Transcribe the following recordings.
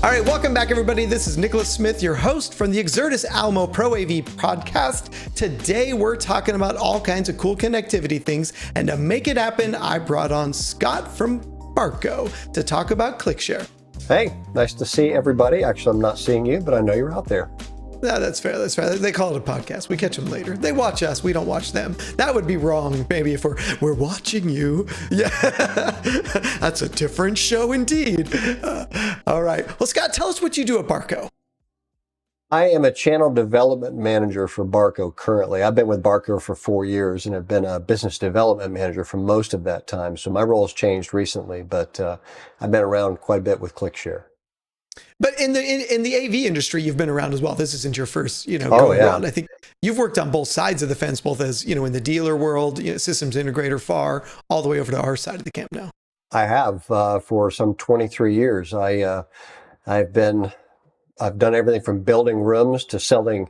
All right, welcome back, everybody. This is Nicholas Smith, your host from the Exertis Almo ProAV podcast. Today, we're talking about all kinds of cool connectivity things. And to make it happen, I brought on Scott from Barco to talk about ClickShare. Hey, nice to see everybody. Actually, I'm not seeing you, but I know you're out there. No, that's fair. That's fair. They call it a podcast. We catch them later. They watch us. We don't watch them. That would be wrong, maybe, if we're watching you. Yeah, that's a different show indeed. All right. Well, Scott, tell us what you do at Barco. I am a channel development manager for Barco currently. I've been with Barco for 4 years and have been a business development manager for most of that time. So my role has changed recently, but I've been around quite a bit with ClickShare. But in the AV industry, you've been around as well. This isn't your first, go around. I think you've worked on both sides of the fence, both as, in the dealer world, systems integrator far, all the way over to our side of the camp now. I have for some 23 years. I've done everything from building rooms to selling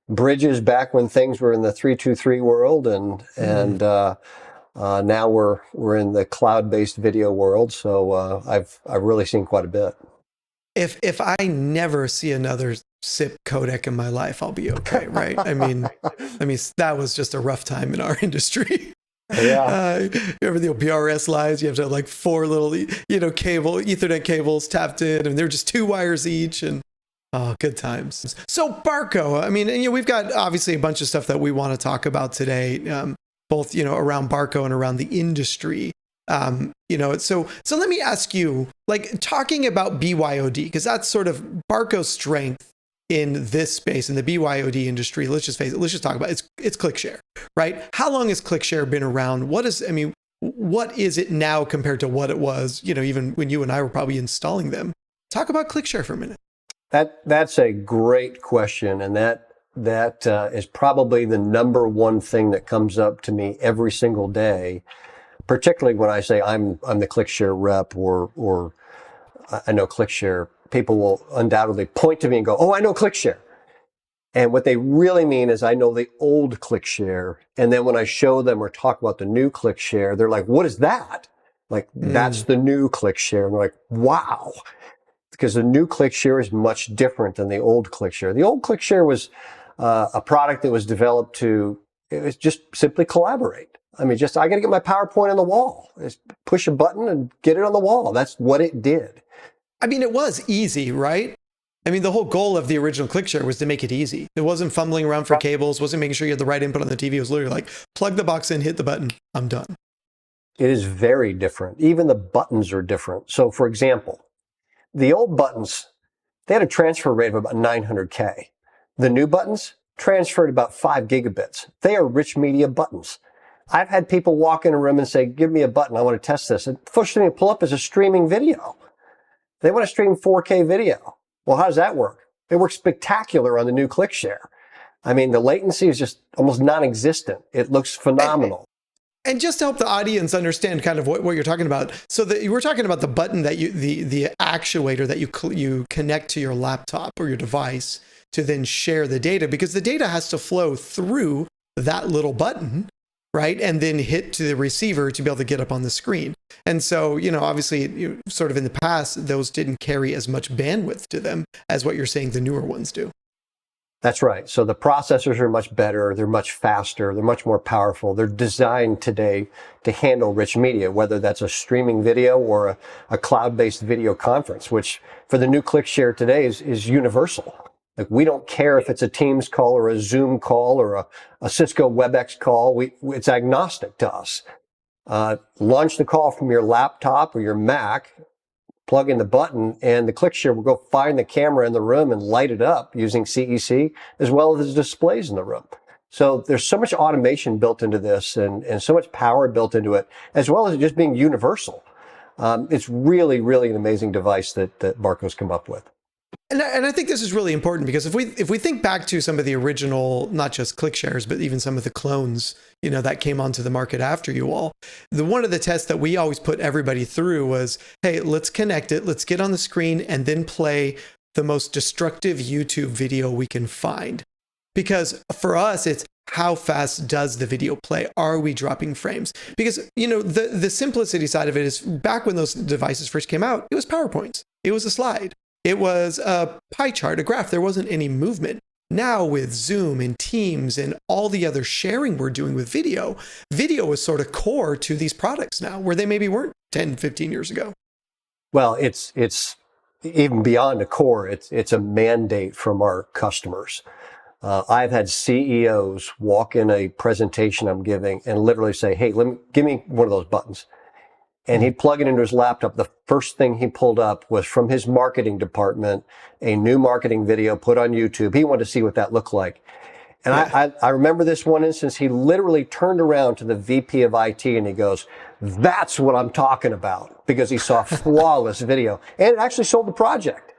bridges back when things were in the 323 world, and now we're in the cloud-based video world. So I've really seen quite a bit. If I never see another SIP codec in my life, I'll be okay, right? I mean, that was just a rough time in our industry. Yeah. Remember the PRS lines? You have to have like 4 little, Ethernet cables tapped in, and they're just 2 wires each, and good times. So Barco, we've got obviously a bunch of stuff that we want to talk about today, both around Barco and around the industry. So let me ask you, like, talking about BYOD, because that's sort of Barco's strength in this space, in the BYOD industry. Let's just face it. Let's just talk about it. It's ClickShare, right? How long has ClickShare been around? What is it now compared to what it was, even when you and I were probably installing them? Talk about ClickShare for a minute. That's a great question. And that is probably the number one thing that comes up to me every single day, particularly when I say I'm the ClickShare rep or I know ClickShare. People will undoubtedly point to me and go, "Oh, I know ClickShare." And what they really mean is I know the old ClickShare. And then when I show them or talk about the new ClickShare, they're like, "What is that?" Like, that's the new ClickShare. And they're like, "Wow." Because the new ClickShare is much different than the old ClickShare. The old ClickShare was a product that was developed it was just simply collaborate. I got to get my PowerPoint on the wall. Just push a button and get it on the wall. That's what it did. It was easy, right? The whole goal of the original ClickShare was to make it easy. It wasn't fumbling around for cables, wasn't making sure you had the right input on the TV. It was literally like, plug the box in, hit the button, I'm done. It is very different. Even the buttons are different. So, for example, the old buttons, they had a transfer rate of about 900K. The new buttons transferred about 5 gigabits. They are rich media buttons. I've had people walk in a room and say, "Give me a button, I want to test this." And the first thing they pull up is a streaming video. They want to stream 4K video. Well, how does that work? It works spectacular on the new ClickShare. The latency is just almost non-existent. It looks phenomenal. And just to help the audience understand kind of what you're talking about, so that you were talking about the button that the actuator that you connect to your laptop or your device to then share the data, because the data has to flow through that little button, right? And then hit to the receiver to be able to get up on the screen. And so, obviously, sort of in the past, those didn't carry as much bandwidth to them as what you're saying the newer ones do. That's right. So the processors are much better. They're much faster. They're much more powerful. They're designed today to handle rich media, whether that's a streaming video or a cloud-based video conference, which for the new ClickShare today is universal. Like, we don't care if it's a Teams call or a Zoom call or a Cisco WebEx call. It's agnostic to us. Launch the call from your laptop or your Mac, plug in the button, and the ClickShare will go find the camera in the room and light it up using CEC, as well as displays in the room. So there's so much automation built into this and so much power built into it, as well as it just being universal. It's really, really an amazing device that Barco's come up with. And I think this is really important, because if we think back to some of the original, not just ClickShares, but even some of the clones, that came onto the market after you all, one of the tests that we always put everybody through was, hey, let's connect it, let's get on the screen, and then play the most destructive YouTube video we can find. Because for us, it's how fast does the video play? Are we dropping frames? Because, the simplicity side of it is back when those devices first came out, it was PowerPoints. It was a slide. It was a pie chart, a graph. There wasn't any movement. Now with Zoom and Teams and all the other sharing we're doing with video is sort of core to these products now, where they maybe weren't 10, 15 years ago. Well, it's even beyond a core. It's a mandate from our customers. I've had CEOs walk in a presentation I'm giving and literally say, "Hey, give me one of those buttons." And he'd plug it into his laptop. The first thing he pulled up was from his marketing department, a new marketing video put on YouTube. He wanted to see what that looked like. And yeah. I remember this one instance. He literally turned around to the VP of IT and he goes, "That's what I'm talking about," because he saw flawless video and it actually sold the project.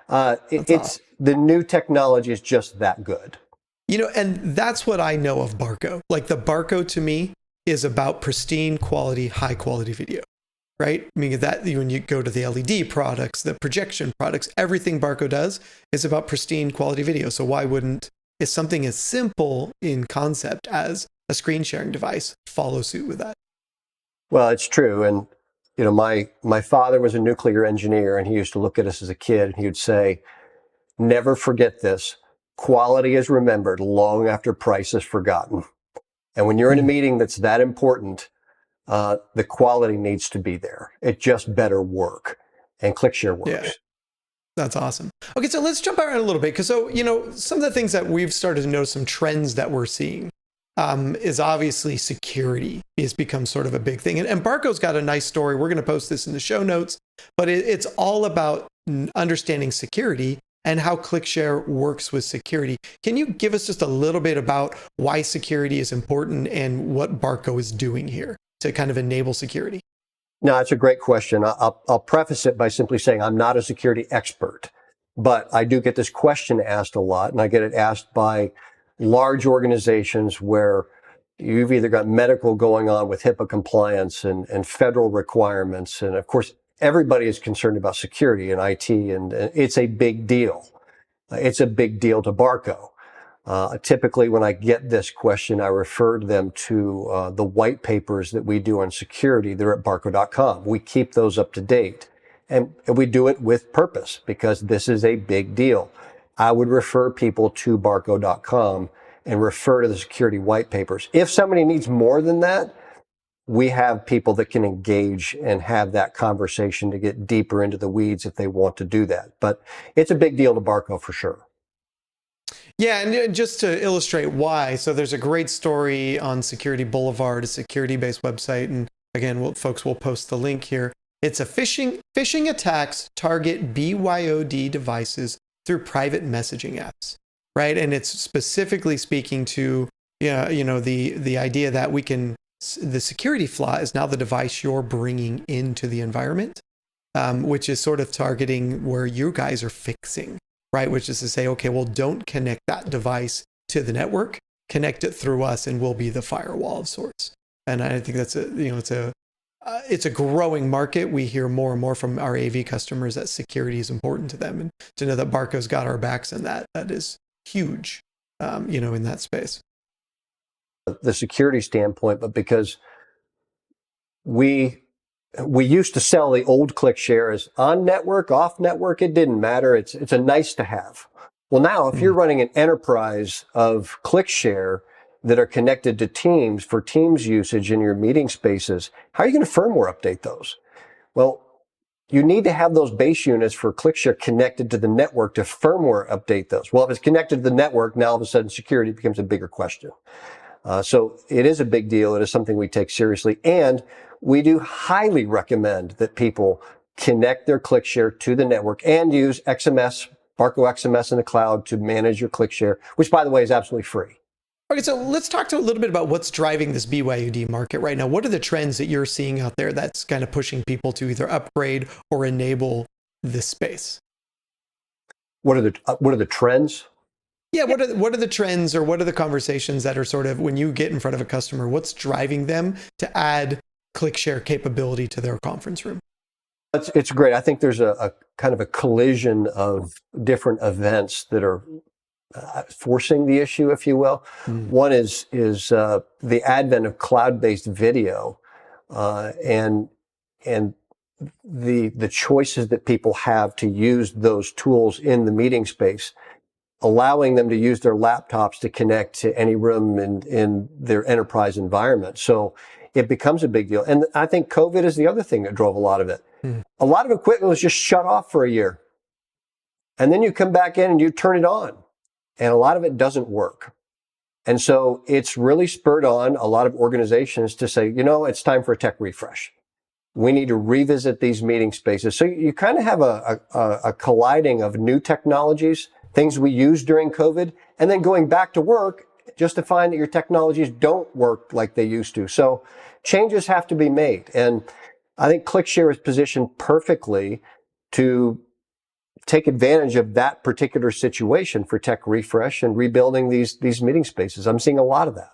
It's awesome. The new technology is just that good. And that's what I know of Barco. Like the Barco to me is about pristine quality, high quality video, right? I mean, that when you go to the LED products, the projection products, everything Barco does is about pristine quality video. So why wouldn't, if something as simple in concept as a screen sharing device, follow suit with that? Well, it's true. And, my father was a nuclear engineer and he used to look at us as a kid and he would say, "Never forget this. Quality is remembered long after price is forgotten." And when you're in a meeting that's that important, the quality needs to be there. It just better work. And ClickShare works. Yeah. That's awesome. Okay, so let's jump around a little bit. Because some of the things that we've started to notice, some trends that we're seeing, is obviously security has become sort of a big thing. And Barco's got a nice story. We're going to post this in the show notes. But it's all about understanding security and how ClickShare works with security. Can you give us just a little bit about why security is important and what Barco is doing here to kind of enable security? No, it's a great question. I'll preface it by simply saying I'm not a security expert, but I do get this question asked a lot, and I get it asked by large organizations where you've either got medical going on with HIPAA compliance and federal requirements. And of course, everybody is concerned about security in IT, and it's a big deal. It's a big deal to Barco. Typically, when I get this question, I refer them to the white papers that we do on security. They're at barco.com. We keep those up to date. And we do it with purpose because this is a big deal. I would refer people to barco.com and refer to the security white papers. If somebody needs more than that, we have people that can engage and have that conversation to get deeper into the weeds if they want to do that. But it's a big deal to Barco for sure. Yeah, and just to illustrate why, so there's a great story on Security Boulevard, a security-based website, and again, folks will post the link here. It's a phishing attacks target BYOD devices through private messaging apps, right? And it's specifically speaking to the idea that the security flaw is now the device you're bringing into the environment, which is sort of targeting where you guys are fixing. Right, which is to say, okay, well, don't connect that device to the network, connect it through us, and we'll be the firewall of sorts. And I think that's it's a growing market. We hear more and more from our AV customers that security is important to them, and to know that Barco's got our backs in that is huge, in that space. The security standpoint, but because we used to sell the old ClickShare as on network, off network. It didn't matter. It's a nice to have. Well, now if you're running an enterprise of ClickShare that are connected to Teams for Teams usage in your meeting spaces, how are you going to firmware update those? Well, you need to have those base units for ClickShare connected to the network to firmware update those. Well, if it's connected to the network, now all of a sudden security becomes a bigger question. So it is a big deal. It is something we take seriously. And we do highly recommend that people connect their ClickShare to the network and use XMS, Barco XMS in the cloud to manage your ClickShare, which, by the way, is absolutely free. Okay, so let's talk a little bit about what's driving this BYOD market right now. What are the trends that you're seeing out there that's kind of pushing people to either upgrade or enable this space? What are the trends? Yeah, what are the trends or what are the conversations that are sort of when you get in front of a customer, what's driving them to add ClickShare capability to their conference room? It's great. I think there's a kind of a collision of different events that are forcing the issue, if you will. One is the advent of cloud-based video, and the choices that people have to use those tools in the meeting space, allowing them to use their laptops to connect to any room in their enterprise environment. So it becomes a big deal. And I think COVID is the other thing that drove a lot of it. A lot of equipment was just shut off for a year. And then you come back in and you turn it on. And a lot of it doesn't work. And so it's really spurred on a lot of organizations to say, it's time for a tech refresh. We need to revisit these meeting spaces. So you kind of have a colliding of new technologies, things we used during COVID, and then going back to work just to find that your technologies don't work like they used to. So changes have to be made. And I think ClickShare is positioned perfectly to take advantage of that particular situation for tech refresh and rebuilding these meeting spaces. I'm seeing a lot of that.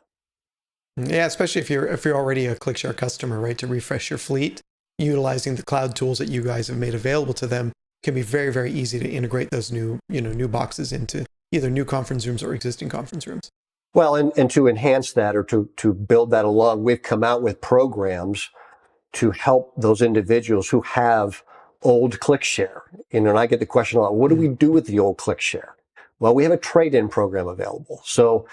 Yeah, especially if you're already a ClickShare customer, right? To refresh your fleet, utilizing the cloud tools that you guys have made available to them can be very, very easy to integrate those new boxes into either new conference rooms or existing conference rooms. Well, and to enhance that or to build that along, we've come out with programs to help those individuals who have old ClickShare. And I get the question a lot, what do we do with the old ClickShare? Well, we have a trade-in program available. So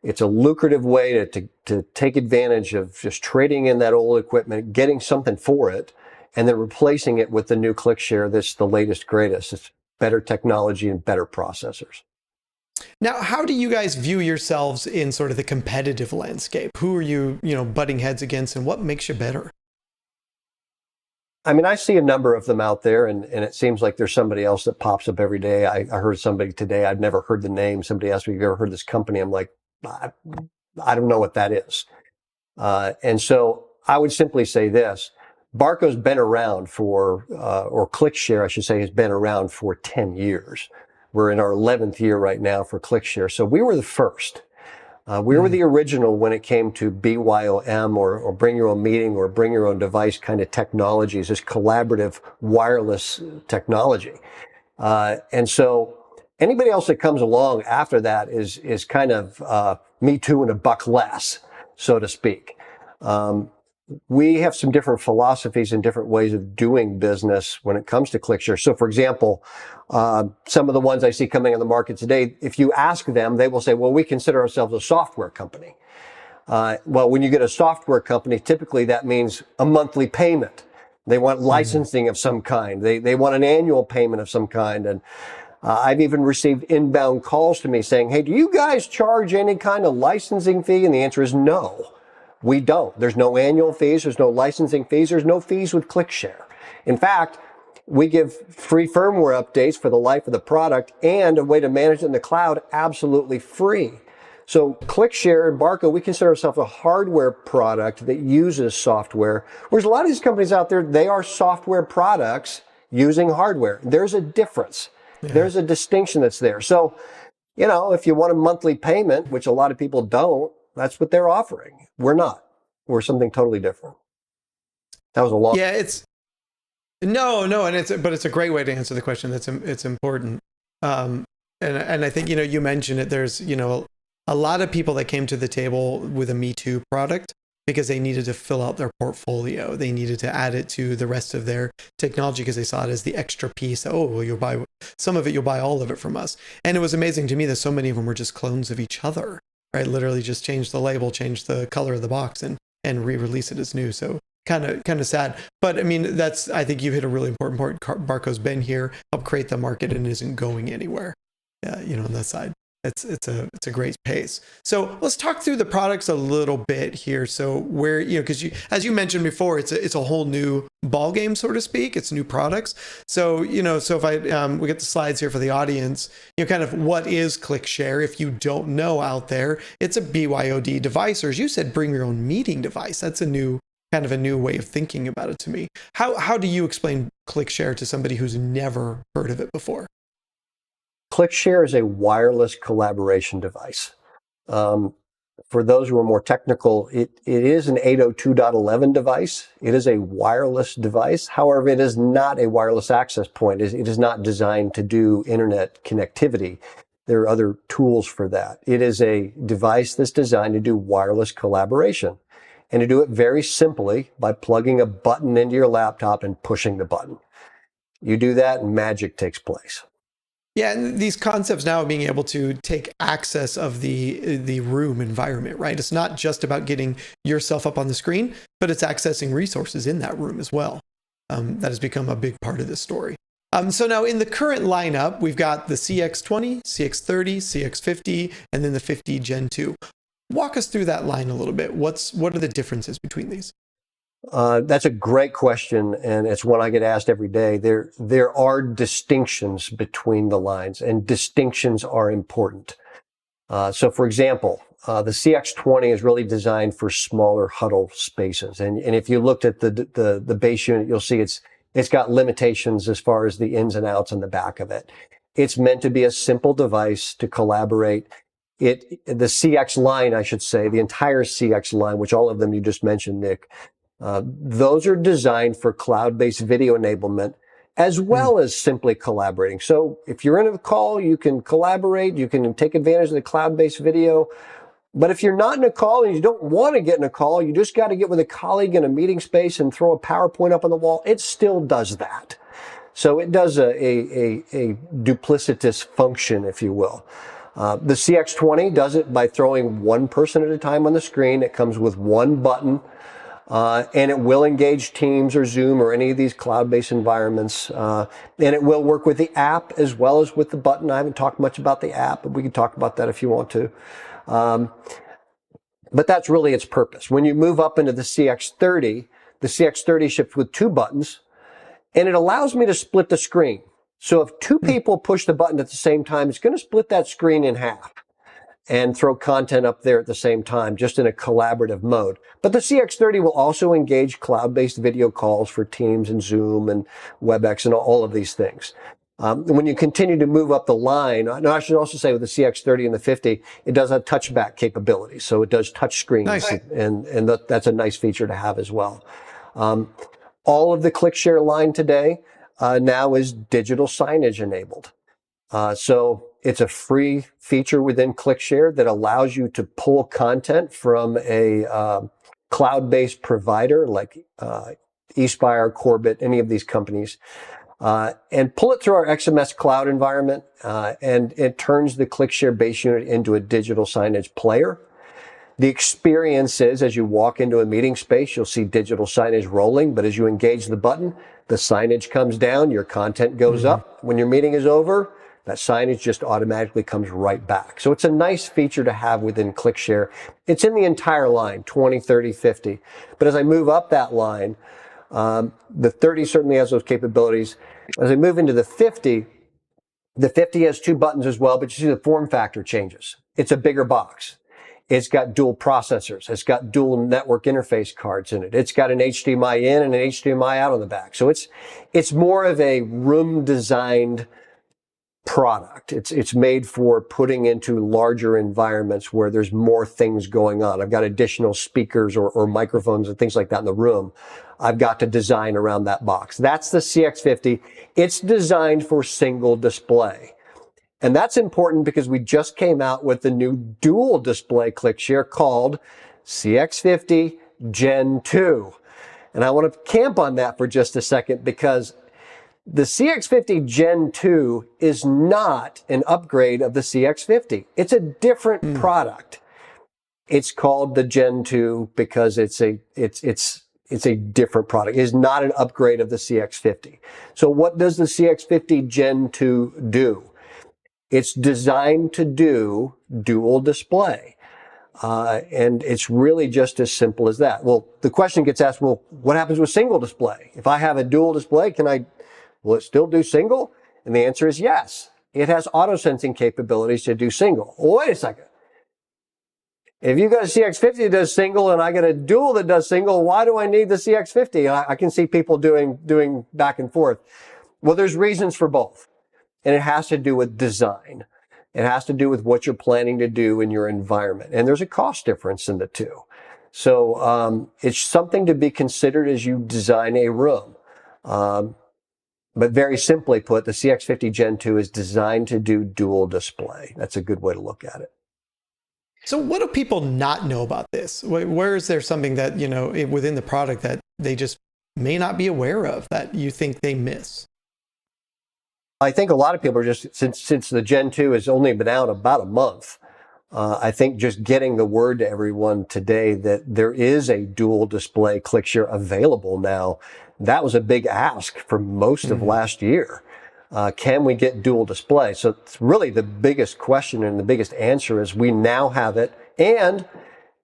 it's a lucrative way to take advantage of just trading in that old equipment, getting something for it, and then replacing it with the new ClickShare that's the latest, greatest. It's better technology and better processors. Now, how do you guys view yourselves in sort of the competitive landscape? Who are you, butting heads against, and what makes you better? I mean, I see a number of them out there, and it seems like there's somebody else that pops up every day. I heard somebody today, I've never heard the name. Somebody asked me, have you ever heard this company? I'm like, I don't know what that is. And so I would simply say this. Barco's been around or ClickShare, I should say, has been around for 10 years. We're in our 11th year right now for ClickShare. So we were the first. We were the original when it came to BYOM or bring your own meeting or bring your own device kind of technologies, this collaborative wireless technology. And so anybody else that comes along after that is kind of me too and a buck less, so to speak. We have some different philosophies and different ways of doing business when it comes to ClickShare. So, for example, some of the ones I see coming on the market today, if you ask them, they will say, well, we consider ourselves a software company. Well, when you get a software company, typically that means a monthly payment. They want licensing of some kind. They want an annual payment of some kind. And I've even received inbound calls to me saying, hey, do you guys charge any kind of licensing fee? And the answer is no. We don't. There's no annual fees. There's no licensing fees. There's no fees with ClickShare. In fact, we give free firmware updates for the life of the product and a way to manage it in the cloud absolutely free. So ClickShare and Barco, we consider ourselves a hardware product that uses software, whereas a lot of these companies out there, they are software products using hardware. There's a difference. Yeah. There's a distinction that's there. So, if you want a monthly payment, which a lot of people don't, that's what they're offering. We're not. We're something totally different. That was a long. Yeah, no, but it's a great way to answer the question. It's important. And I think, you mentioned it. There's, a lot of people that came to the table with a Me Too product because they needed to fill out their portfolio. They needed to add it to the rest of their technology because they saw it as the extra piece. Oh, well, you'll buy some of it, you'll buy all of it from us. And it was amazing to me that so many of them were just clones of each other. Right, literally just change the label, change the color of the box, and re-release it as new. So kind of sad. But I mean, I think you hit a really important point. Barco's been here, helped create the market, and isn't going anywhere. On that side, it's a great pace. So let's talk through the products a little bit here. So where because as you mentioned before, it's a whole new ball game, so to speak. It's new products. So so if we get the slides here for the audience, kind of what is ClickShare? If you don't know out there, it's a BYOD device, or as you said, bring your own meeting device. That's a new way of thinking about it to me. How do you explain ClickShare to somebody who's never heard of it before? ClickShare is a wireless collaboration device. For those who are more technical, it is an 802.11 device. It is a wireless device. However, it is not a wireless access point. It is not designed to do internet connectivity. There are other tools for that. It is a device that's designed to do wireless collaboration, and to do it very simply by plugging a button into your laptop and pushing the button. You do that and magic takes place. Yeah, and these concepts now of being able to take access of the room environment, right? It's not just about getting yourself up on the screen, but it's accessing resources in that room as well. That has become a big part of this story. So now in the current lineup, we've got the CX20, CX30, CX50, and then the 50 Gen 2. Walk us through that line a little bit. What are the differences between these? That's a great question, and it's one I get asked every day. There are distinctions between the lines, and distinctions are important. So, for example, the CX20 is really designed for smaller huddle spaces, and if you looked at the base unit, you'll see it's got limitations as far as the ins and outs on the back of it. It's meant to be a simple device to collaborate. The CX line, I should say, the entire CX line, which all of them you just mentioned, Nick. Those are designed for cloud-based video enablement as well as simply collaborating. So if you're in a call, you can collaborate, you can take advantage of the cloud-based video. But if you're not in a call and you don't want to get in a call, you just got to get with a colleague in a meeting space and throw a PowerPoint up on the wall. It still does that. So it does a duplicitous function, if you will. The CX20 does it by throwing one person at a time on the screen. It comes with one button. And it will engage Teams or Zoom or any of these cloud-based environments. And it will work with the app as well as with the button. I haven't talked much about the app, but we can talk about that if you want to. But that's really its purpose. When you move up into the CX30 ships with two buttons, and it allows me to split the screen. So if two people push the button at the same time, it's going to split that screen in half and throw content up there at the same time, just in a collaborative mode. But the CX30 will also engage cloud-based video calls for Teams and Zoom and WebEx and all of these things. When you continue to move up the line, no, I should also say with the CX30 and the 50, it does have touchback capabilities. So it does touch screens, nice. and that's a nice feature to have as well. All of the ClickShare line today now is digital signage enabled. So it's a free feature within ClickShare that allows you to pull content from a cloud-based provider like eSpire, Corbett, any of these companies, and pull it through our XMS cloud environment, and it turns the ClickShare base unit into a digital signage player. The experience is, as you walk into a meeting space, you'll see digital signage rolling, but as you engage the button, the signage comes down, your content goes up. When your meeting is over, that signage just automatically comes right back. So it's a nice feature to have within ClickShare. It's in the entire line, 20, 30, 50. But as I move up that line, the 30 certainly has those capabilities. As I move into the 50 has two buttons as well, but you see the form factor changes. It's a bigger box. It's got dual processors. It's got dual network interface cards in it. It's got an HDMI in and an HDMI out on the back. So it's more of a room designed product. It's made for putting into larger environments where there's more things going on. I've got additional speakers or microphones and things like that in the room. I've got to design around that box. That's the CX50. It's designed for single display. And that's important because we just came out with the new dual display ClickShare called CX50 Gen 2. And I want to camp on that for just a second because the CX50 Gen 2 is not an upgrade of the CX50. It's a different product. It's called the Gen 2 because it's a different product. It is not an upgrade of the CX50. So what does the CX50 Gen 2 do? It's designed to do dual display. And it's really just as simple as that. Well, the question gets asked, well, what happens with single display? If I have a dual display, will it still do single? And the answer is yes. It has auto-sensing capabilities to do single. Well, wait a second. If you got a CX50 that does single and I got a dual that does single, why do I need the CX50? I can see people doing back and forth. Well, there's reasons for both. And it has to do with design. It has to do with what you're planning to do in your environment. And there's a cost difference in the two. So it's something to be considered as you design a room. But very simply put, the CX50 Gen 2 is designed to do dual display. That's a good way to look at it. So what do people not know about this? Where is there something that, within the product that they just may not be aware of that you think they miss? I think a lot of people are just, since the Gen 2 has only been out about a month, I think just getting the word to everyone today that there is a dual display ClickShare available now, that was a big ask for most of last year. Can we get dual display? So it's really the biggest question and the biggest answer is we now have it and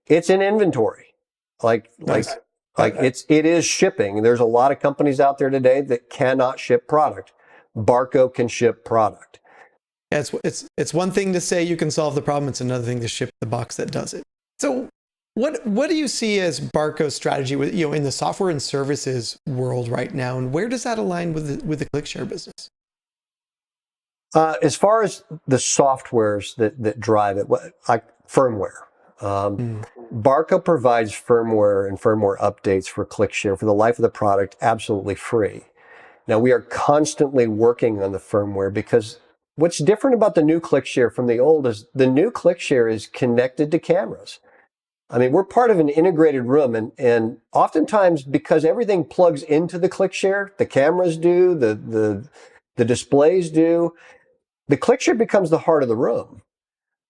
it's in inventory. Nice. It is shipping. There's a lot of companies out there today that cannot ship product. Barco can ship product. It's one thing to say you can solve the problem. It's another thing to ship the box that does it. So what do you see as Barco's strategy with, in the software and services world right now? And where does that align with the ClickShare business? As far as the softwares that drive it, like firmware, Barco provides firmware and firmware updates for ClickShare for the life of the product absolutely free. Now, we are constantly working on the firmware because what's different about the new ClickShare from the old is the new ClickShare is connected to cameras. I mean, we're part of an integrated room, and oftentimes because everything plugs into the ClickShare, the cameras do, the displays do, the ClickShare becomes the heart of the room.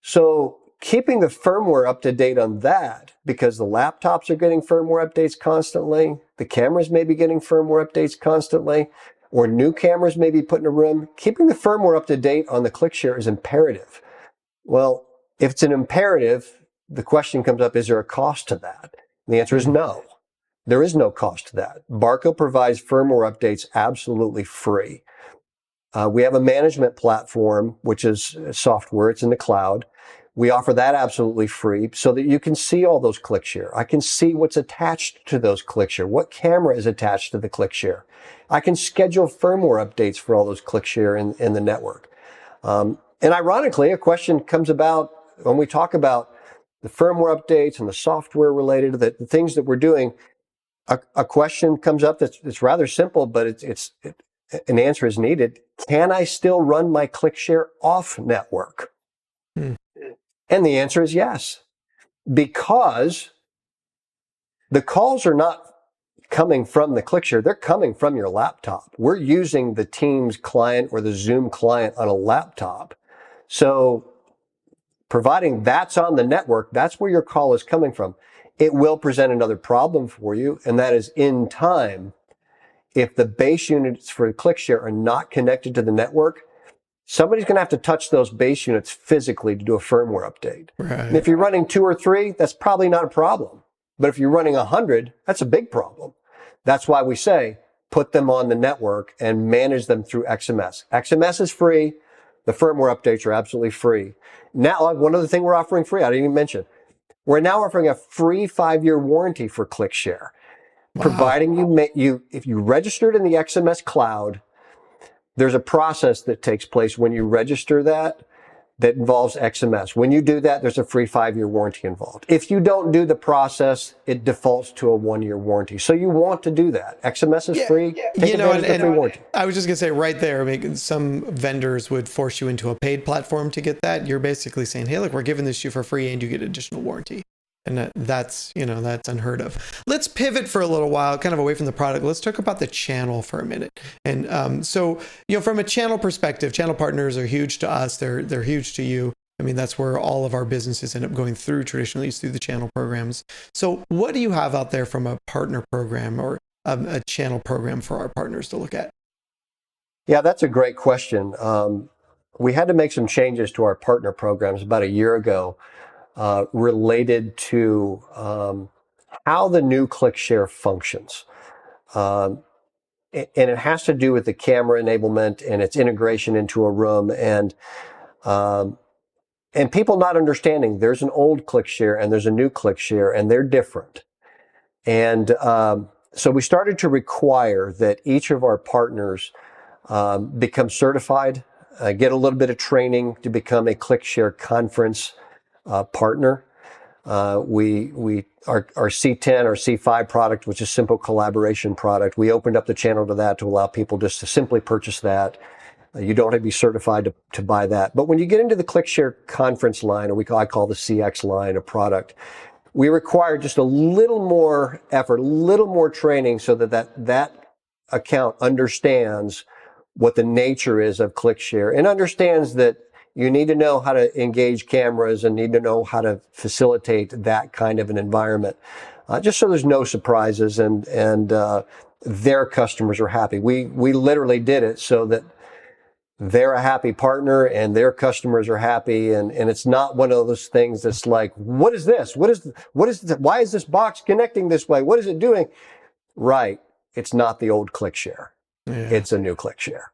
So keeping the firmware up to date on that, because the laptops are getting firmware updates constantly, the cameras may be getting firmware updates constantly, or new cameras may be put in a room, keeping the firmware up to date on the ClickShare is imperative. Well, if it's an imperative, the question comes up, is there a cost to that? And the answer is no. There is no cost to that. Barco provides firmware updates absolutely free. We have a management platform, which is software. It's in the cloud. We offer that absolutely free so that you can see all those ClickShare. I can see what's attached to those ClickShare, what camera is attached to the ClickShare. I can schedule firmware updates for all those ClickShare in the network. And ironically, a question comes about when we talk about the firmware updates and the software related to the things that we're doing. A question comes up that's rather simple, but an answer is needed. Can I still run my ClickShare off network? And the answer is yes, because the calls are not coming from the ClickShare. They're coming from your laptop. We're using the Teams client or the Zoom client on a laptop. So providing that's on the network, that's where your call is coming from. It will present another problem for you, and that is in time, if the base units for ClickShare are not connected to the network, somebody's going to have to touch those base units physically to do a firmware update. Right. And if you're running 2 or 3, that's probably not a problem. But if you're running 100, that's a big problem. That's why we say put them on the network and manage them through XMS. XMS is free. The firmware updates are absolutely free. Now, one other thing we're offering free, I didn't even mention. We're now offering a free 5-year warranty for ClickShare. Wow. Providing if you registered in the XMS cloud, there's a process that takes place when you register that involves XMS. When you do that, there's a free 5-year warranty involved. If you don't do the process, it defaults to a 1-year warranty. So you want to do that. XMS is free. Take advantage of the free warranty. I was just going to say right there, some vendors would force you into a paid platform to get that. You're basically saying, hey, look, we're giving this to you for free and you get additional warranty. And that's unheard of. Let's pivot for a little while, kind of away from the product. Let's talk about the channel for a minute. And so, from a channel perspective, channel partners are huge to us. They're huge to you. I mean, that's where all of our businesses end up going through traditionally, is through the channel programs. So what do you have out there from a partner program or a channel program for our partners to look at? Yeah, that's a great question. We had to make some changes to our partner programs about a year ago. Related to how the new ClickShare functions. And it has to do with the camera enablement and its integration into a room and people not understanding there's an old ClickShare and there's a new ClickShare and they're different. And so we started to require that each of our partners become certified, get a little bit of training to become a ClickShare conference partner. Our C10 or C5 product, which is simple collaboration product, we opened up the channel to that to allow people just to simply purchase that. You don't have to be certified to buy that. But when you get into the ClickShare conference line, or I call the CX line of product, we require just a little more effort, a little more training so that account understands what the nature is of ClickShare and understands that you need to know how to engage cameras and need to know how to facilitate that kind of an environment, just so there's no surprises and their customers are happy. We literally did it so that they're a happy partner and their customers are happy. And it's not one of those things that's like, what is this? Why is this box connecting this way? What is it doing? Right. It's not the old ClickShare. Yeah. It's a new ClickShare.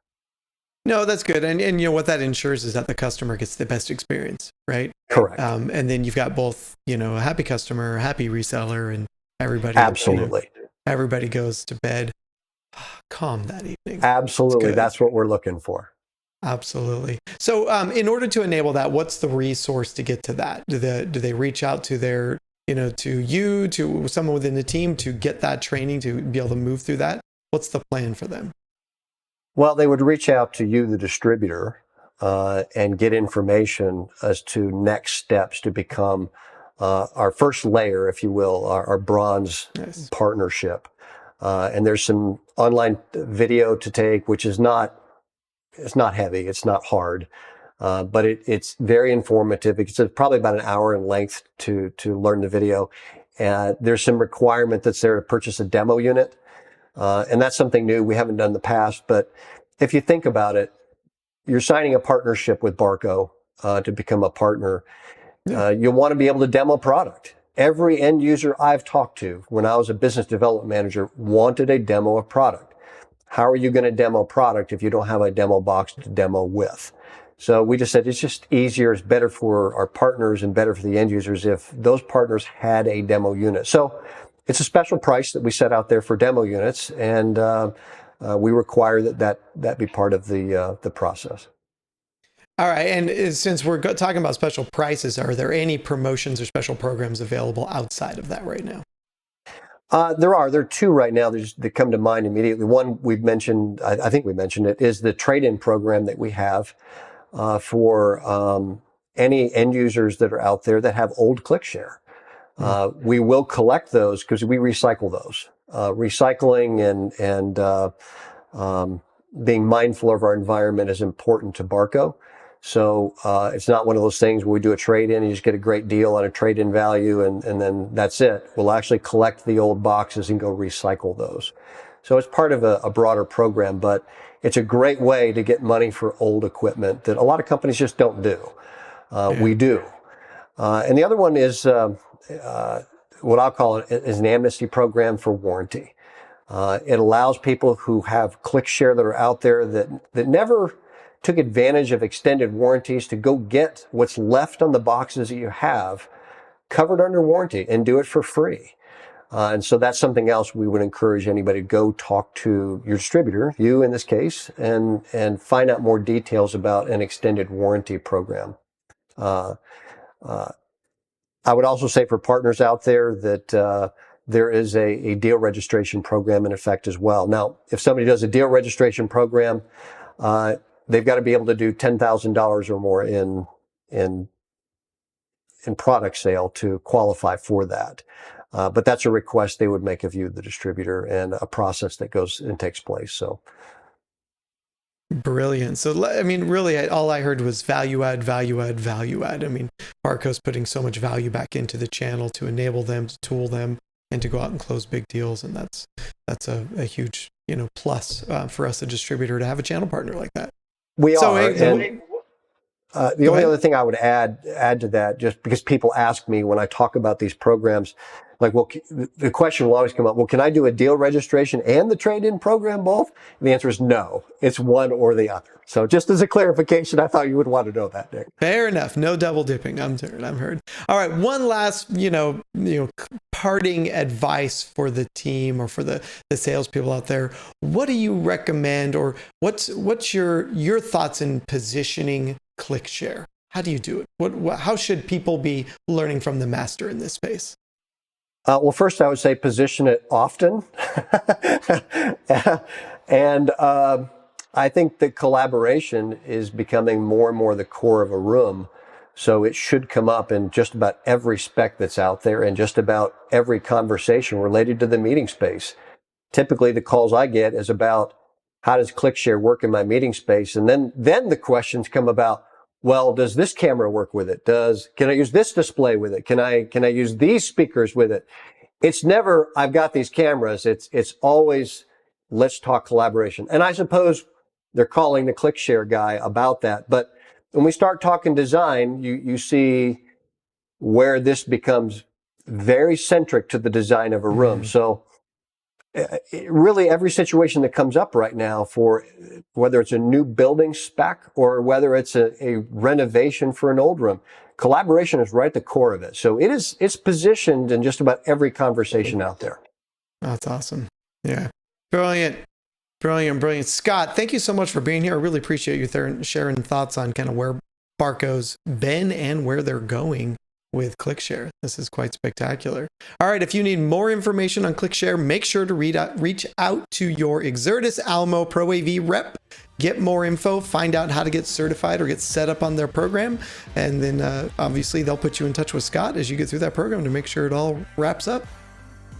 No, that's good. And you know what that ensures is that the customer gets the best experience, right? Correct. And then you've got both, a happy customer, a happy reseller, and everybody. Absolutely. Everybody goes to bed calm that evening. Absolutely. That's what we're looking for. Absolutely. So in order to enable that, what's the resource to get to that? Do they reach out to their, to someone within the team to get that training to be able to move through that? What's the plan for them? Well, they would reach out to you, the distributor, and get information as to next steps to become our first layer, if you will, our bronze partnership. And there's some online video to take, which is it's not heavy, it's not hard, but it's very informative. It's probably about an hour in length to learn the video. There's some requirement that's there to purchase a demo unit. And that's something new we haven't done in the past. But if you think about it, you're signing a partnership with Barco to become a partner. You'll want to be able to demo product. Every end user I've talked to when I was a business development manager wanted a demo of product. How are you going to demo product if you don't have a demo box to demo with? So we just said it's just easier, it's better for our partners and better for the end users if those partners had a demo unit. So it's a special price that we set out there for demo units, and we require that be part of the process. All right, and since we're talking about special prices, are there any promotions or special programs available outside of that right now? There are two right now that come to mind immediately. One we've mentioned, I think we mentioned it, is the trade-in program that we have for any end users that are out there that have old ClickShare. We will collect those because we recycle those. Recycling and being mindful of our environment is important to Barco. So it's not one of those things where we do a trade-in and you just get a great deal on a trade-in value and then that's it. We'll actually collect the old boxes and go recycle those. So it's part of a broader program, but it's a great way to get money for old equipment that a lot of companies just don't do. We do. And the other one is what I'll call it is an amnesty program for warranty. It allows people who have ClickShare that are out there that never took advantage of extended warranties to go get what's left on the boxes that you have covered under warranty and do it for free. And so that's something else we would encourage anybody to go talk to your distributor, you in this case, and find out more details about an extended warranty program. I would also say for partners out there that there is a deal registration program in effect as well. Now, if somebody does a deal registration program, they've got to be able to do $10,000 or more in product sale to qualify for that. But that's a request they would make of you, the distributor, and a process that goes and takes place. So. Brilliant. So, I mean, really, all I heard was value add, value add, value add. I mean, Barco's putting so much value back into the channel to enable them, to tool them, and to go out and close big deals. And that's a huge, plus for us, a distributor, to have a channel partner like that. We are. The only other thing I would add to that, just because people ask me when I talk about these programs, like, well, the question will always come up, well, can I do a deal registration and the trade-in program both? And the answer is no. It's one or the other. So just as a clarification, I thought you would want to know that, Nick. Fair enough. No double dipping. I'm heard. All right. One last, parting advice for the team or for the salespeople out there. What do you recommend, or what's your thoughts in positioning ClickShare How do you do it? How should people be learning from the master in this space? Well, first I would say position it often. And I think that collaboration is becoming more and more the core of a room. So it should come up in just about every spec that's out there and just about every conversation related to the meeting space. Typically the calls I get is about how does ClickShare work in my meeting space? And then the questions come about, well, does this camera work with it? Can I use this display with it? Can I use these speakers with it? It's never, I've got these cameras. It's always, let's talk collaboration. And I suppose they're calling the ClickShare guy about that. But when we start talking design, you see where this becomes very centric to the design of a room. So really every situation that comes up right now, for whether it's a new building spec or whether it's a renovation for an old room, collaboration is right at the core of it. So it's positioned in just about every conversation out there. That's awesome. Yeah. Brilliant. Brilliant. Scott, thank you so much for being here. I really appreciate you sharing thoughts on kind of where Barco's been and where they're going with ClickShare. This is quite spectacular. All right, if you need more information on ClickShare, make sure to reach out to your Exertis Almo ProAV rep. Get more info, find out how to get certified or get set up on their program. And then obviously they'll put you in touch with Scott as you get through that program to make sure it all wraps up.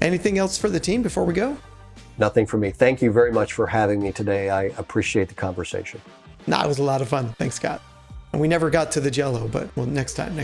Anything else for the team before we go? Nothing for me. Thank you very much for having me today. I appreciate the conversation. Nah, it was a lot of fun. Thanks, Scott. And we never got to the Jello, but well, next time.